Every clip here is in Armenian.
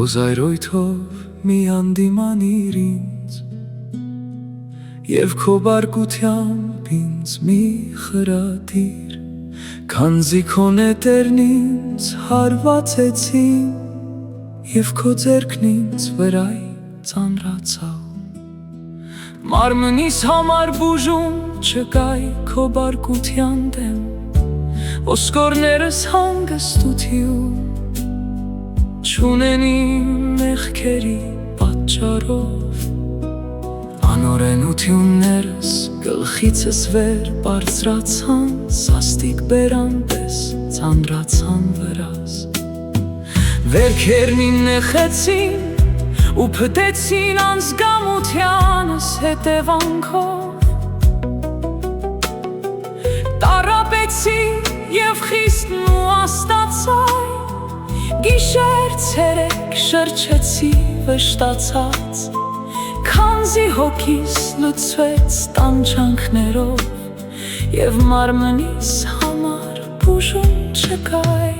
Քո զայրույթով մի հանդիմանիր ինձ Եվ քո բարկությամբ ինձ մի խրատիր Քանզի քո նետերն ինձ հարվածեցին Եվ քո ձեռքն ինձ վրայ ծանրացավ Մարմնիս համար բուժում չկայ քո բարկության դեմ Ոսկորներս հանգստություն Չունեն իմ մեղքերի պատճառով Անօրենություններս գլխիցս վեր բարձրացան Սաստիկ բերան պես ծանրացան վրաս Վերքերն իմ նեղեցին ու փտեցին անզգամությանս հետևանքով Տառապեցի և խիստն ու աստացայ Գիշեր ցերեկ շրջեցի վշտացած Քանզի հոգիս լուծվեց տանջանքներով Եվ մարմնիս համար բուժում չկայ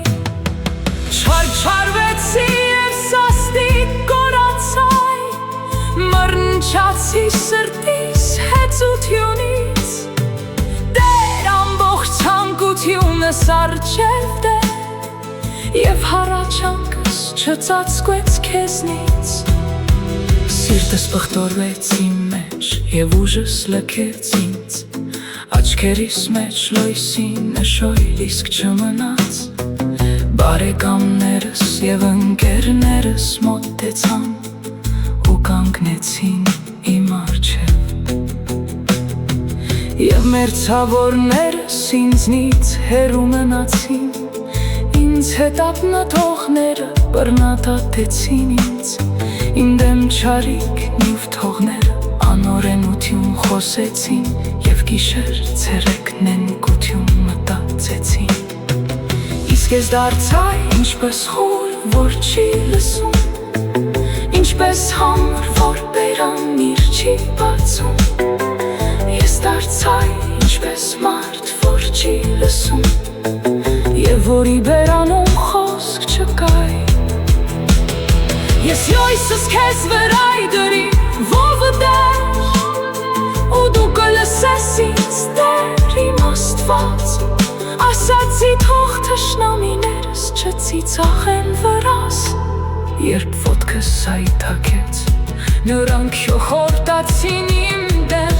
Չարչարվեցի և սաստիկ կորացայ Մռնչացի սրտիս հեծությունից Դեր ամբողջ ցանկությունս առջև դեր Եվ հառաչանքս չծածկվեց քեզնից Սիրտս պղտորվեց իմ մեջ և ուժս լքեց ինձ Աչքերիս մեջ լույսի նշույլ իսկ չմնաց Բարեկամներս և ընկերներս մոտեցան ու կանգնեցին իմ առջև Եվ մերձավորներս ինձնից հեռու մնացին Ինձ հետ ափնատողները բռնադատեցին ինձ Իմ դեմ չարիք նյութողները անօրենություն խոսեցին Եվ գիշեր ցերեկ նենգություն մտածեցին Իսկ ես դարձա ինչպես խուլ, որ չի լսում Ինչպես համր, որ բերան իր չի բացում Ես դարձա ինչպես մարդ, որ չի լսում Եվ որի բերանում խոսք չկայ Ես յոյսս քեզ վրայ դրի ովը դեր Ու դու կլսես ինձ դեր իմ Աստված Ասացի թող թշնամիներս չծիծաղեն վրաս Երբ ոտքս սայթաքեց Նրանք հոխորտացին իմ դեմ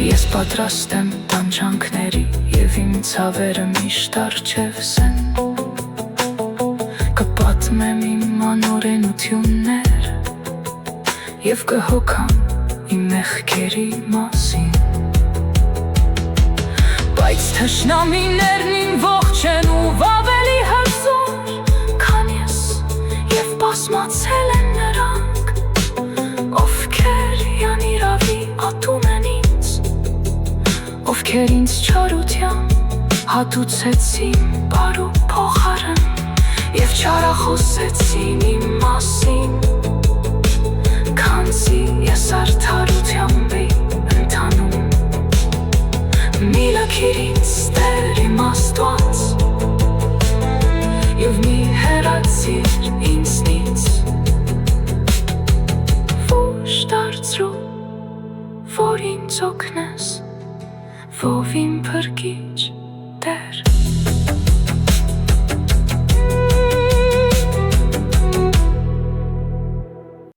Ես պատրաստ եմ տանջանքների Եվ իմ ցավերը միշտ առջևս են Կպատմեմ իմ անօրենություններ Եվ կհոգամ իմ մեղքերի մասին Բայց թշնամիներն իմ ողջ են ու ավելի հզոր Քան ես և բազմացել են նրանք Ովքեր յանիրավի ատում են ինձ Ովքեր ինձ չարությամբ հատուցեցին բարու փոխարեն Եվ չարախոսեցին իմ մասին Քանզի ես արդարությամբ էի ընթանում Մի լքիր ինձ Տեր իմ Աստված Եվ մի հեռացիր ինձնից Ոչ դարձրու, որ ինձ օգնես Ով իմ փրկիչ Տեր